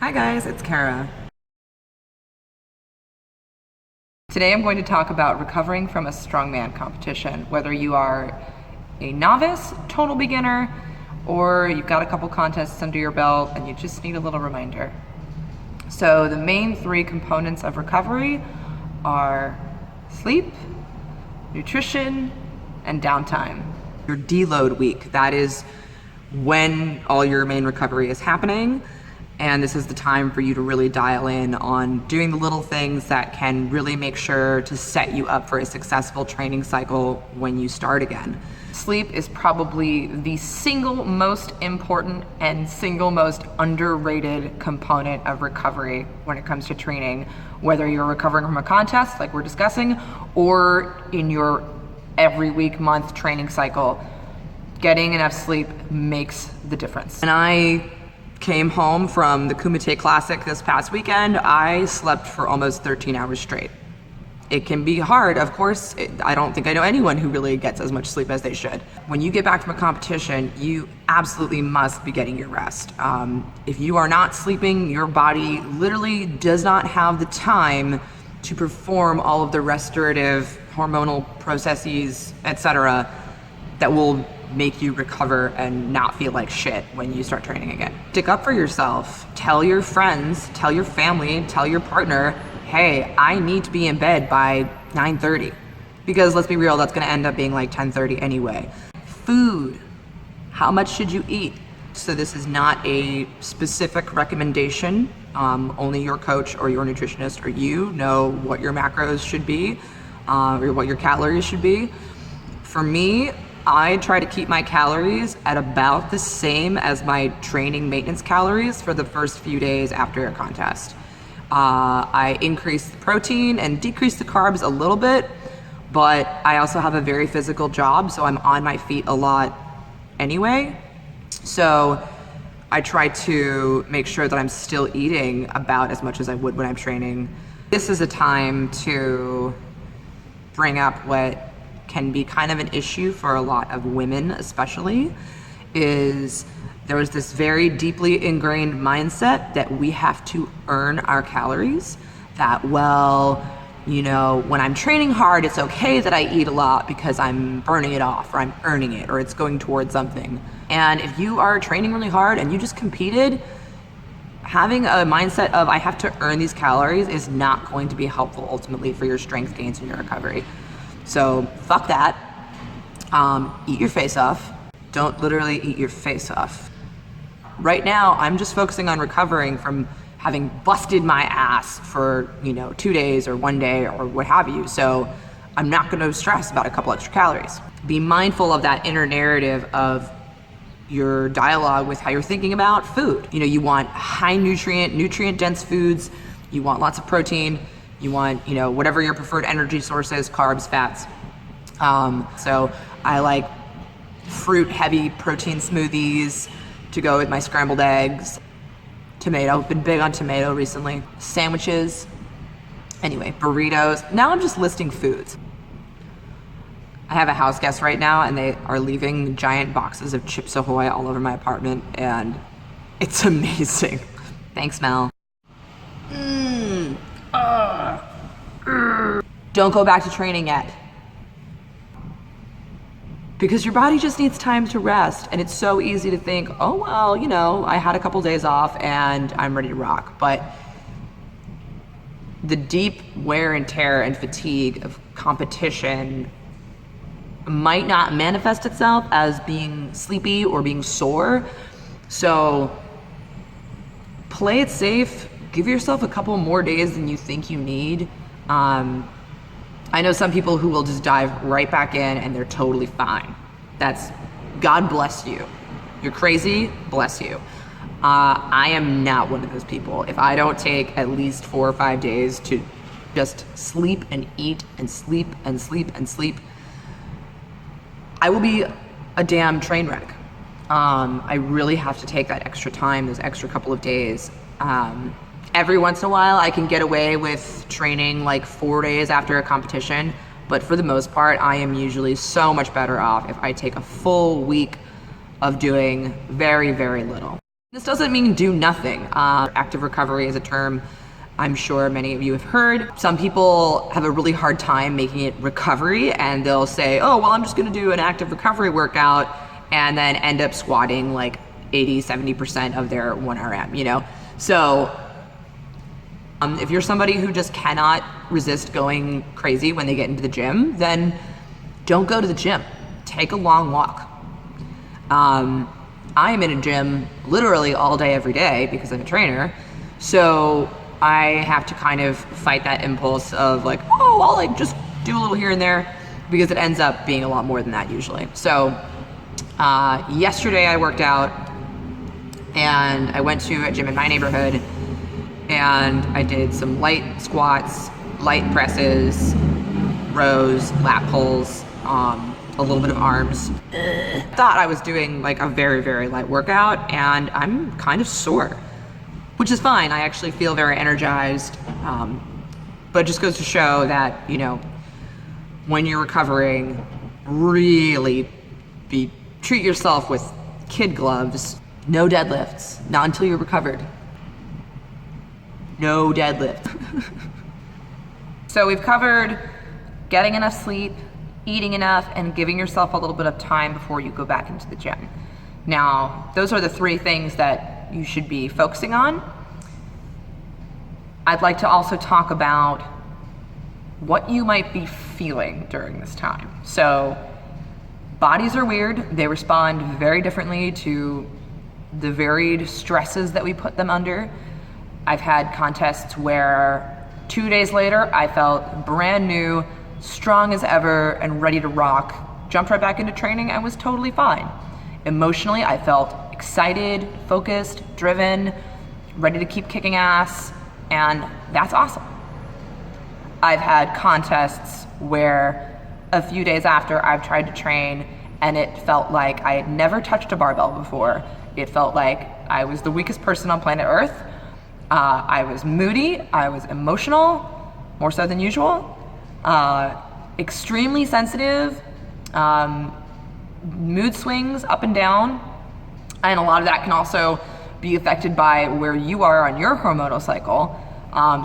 Hi guys, it's Kara. Today I'm going to talk about recovering from a strongman competition, whether you are a novice, total beginner, or you've got a couple contests under your belt and you just need a little reminder. So the main three components of recovery are sleep, nutrition, and downtime. Your deload week, that is when all your main recovery is happening. And this is the time for you to really dial in on doing the little things that can really make sure to set you up for a successful training cycle when you start again. Sleep is probably the single most important and single most underrated component of recovery when it comes to training, whether you're recovering from a contest like we're discussing, or in your every week, month training cycle. Getting enough sleep makes the difference. And I came home from the Kumite Classic this past weekend. I slept for almost 13 hours straight. It can be hard, of course. I don't think I know anyone who really gets as much sleep as they should. When you get back from a competition, you absolutely must be getting your rest. If you are not sleeping, your body literally does not have the time to perform all of the restorative hormonal processes, etc., that will make you recover and not feel like shit when you start training again. Stick up for yourself. Tell your friends, tell your family, tell your partner, hey, I need to be in bed by 9:30. Because let's be real, that's gonna end up being like 10:30 anyway. Food, how much should you eat? So this is not a specific recommendation. Only your coach or your nutritionist or you know what your macros should be, or what your calories should be. For me, I try to keep my calories at about the same as my training maintenance calories for the first few days after a contest. I increase the protein and decrease the carbs a little bit, but I also have a very physical job, so I'm on my feet a lot anyway. So I try to make sure that I'm still eating about as much as I would when I'm training. This is a time to bring up what can be kind of an issue for a lot of women especially, is there is this very deeply ingrained mindset that we have to earn our calories, that, well, you know, when I'm training hard, it's okay that I eat a lot because I'm burning it off or I'm earning it or it's going towards something. And if you are training really hard and you just competed, having a mindset of I have to earn these calories is not going to be helpful ultimately for your strength gains and your recovery. So fuck that. Eat your face off. Don't literally eat your face off. Right now, I'm just focusing on recovering from having busted my ass for, 2 days or 1 day or what have you. So I'm not gonna stress about a couple extra calories. Be mindful of that inner narrative of your dialogue with how you're thinking about food. You want high nutrient dense foods. You want lots of protein. You want, whatever your preferred energy source is, carbs, fats. So I like fruit heavy protein smoothies to go with my scrambled eggs. Tomato, been big on tomato recently. Sandwiches, anyway, burritos. Now I'm just listing foods. I have a house guest right now and they are leaving giant boxes of Chips Ahoy all over my apartment and it's amazing. Thanks, Mel. Don't go back to training yet. Because your body just needs time to rest, and it's so easy to think, oh, well, I had a couple days off and I'm ready to rock. But the deep wear and tear and fatigue of competition might not manifest itself as being sleepy or being sore. So play it safe. Give yourself a couple more days than you think you need. I know some people who will just dive right back in and they're totally fine. That's, God bless you. You're crazy, bless you. I am not one of those people. If I don't take at least 4 or 5 days to just sleep and eat and sleep and sleep and sleep, I will be a damn train wreck. I really have to take that extra time, those extra couple of days. Every once in a while, I can get away with training like 4 days after a competition, but for the most part, I am usually so much better off if I take a full week of doing very, very little. This doesn't mean do nothing. Active recovery is a term I'm sure many of you have heard. Some people have a really hard time making it recovery, and they'll say, oh, well, I'm just gonna do an active recovery workout, and then end up squatting like 80-70% of their 1RM, you know? So if you're somebody who just cannot resist going crazy when they get into the gym, then don't go to the gym. Take a long walk. I am in a gym literally all day, every day, because I'm a trainer. So I have to kind of fight that impulse of like, oh, I'll like just do a little here and there, because it ends up being a lot more than that usually. So yesterday I worked out, and I went to a gym in my neighborhood, and I did some light squats, light presses, rows, lat pulls, a little bit of arms. Thought I was doing like a very, very light workout, and I'm kind of sore, which is fine. I actually feel very energized, but it just goes to show that, you know, when you're recovering, really treat yourself with kid gloves. No deadlifts, not until you're recovered. No deadlift. So we've covered getting enough sleep, eating enough, and giving yourself a little bit of time before you go back into the gym. Now, those are the 3 things that you should be focusing on. I'd like to also talk about what you might be feeling during this time. So, bodies are weird. They respond very differently to the varied stresses that we put them under. I've had contests where 2 days later, I felt brand new, strong as ever, and ready to rock. Jumped right back into training and was totally fine. Emotionally, I felt excited, focused, driven, ready to keep kicking ass, and that's awesome. I've had contests where a few days after I've tried to train, and it felt like I had never touched a barbell before. It felt like I was the weakest person on planet Earth. I was moody, I was emotional, more so than usual, extremely sensitive, mood swings up and down, and a lot of that can also be affected by where you are on your hormonal cycle.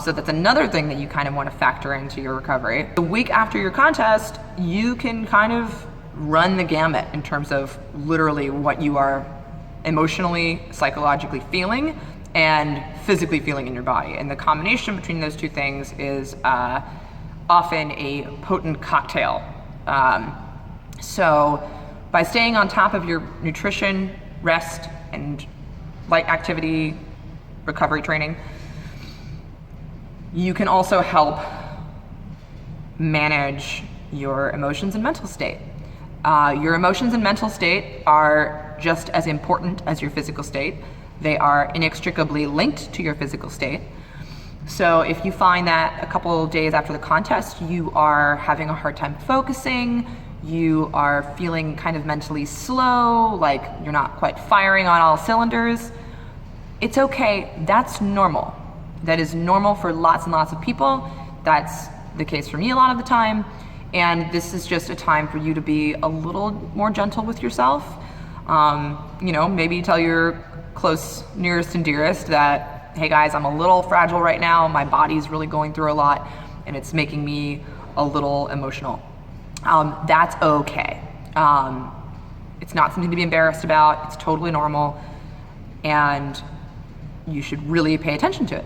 So that's another thing that you kind of want to factor into your recovery. The week after your contest, you can kind of run the gamut in terms of literally what you are emotionally, psychologically feeling and physically feeling in your body. And the combination between those 2 things is often a potent cocktail. So by staying on top of your nutrition, rest, and light activity, recovery training, you can also help manage your emotions and mental state. Your emotions and mental state are just as important as your physical state. They are inextricably linked to your physical state. So if you find that a couple of days after the contest, you are having a hard time focusing, you are feeling kind of mentally slow, like you're not quite firing on all cylinders, it's okay. That's normal. That is normal for lots and lots of people. That's the case for me a lot of the time. And this is just a time for you to be a little more gentle with yourself. You know, maybe tell your close, nearest and dearest that, hey guys, I'm a little fragile right now. My body's really going through a lot and it's making me a little emotional. That's okay. It's not something to be embarrassed about. It's totally normal, and you should really pay attention to it.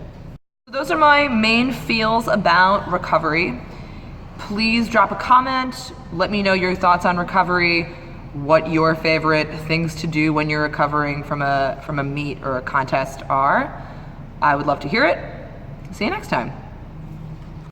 So those are my main feels about recovery. Please drop a comment. Let me know your thoughts on recovery, what your favorite things to do when you're recovering from a meet or a contest are. I would love to hear it. See you next time.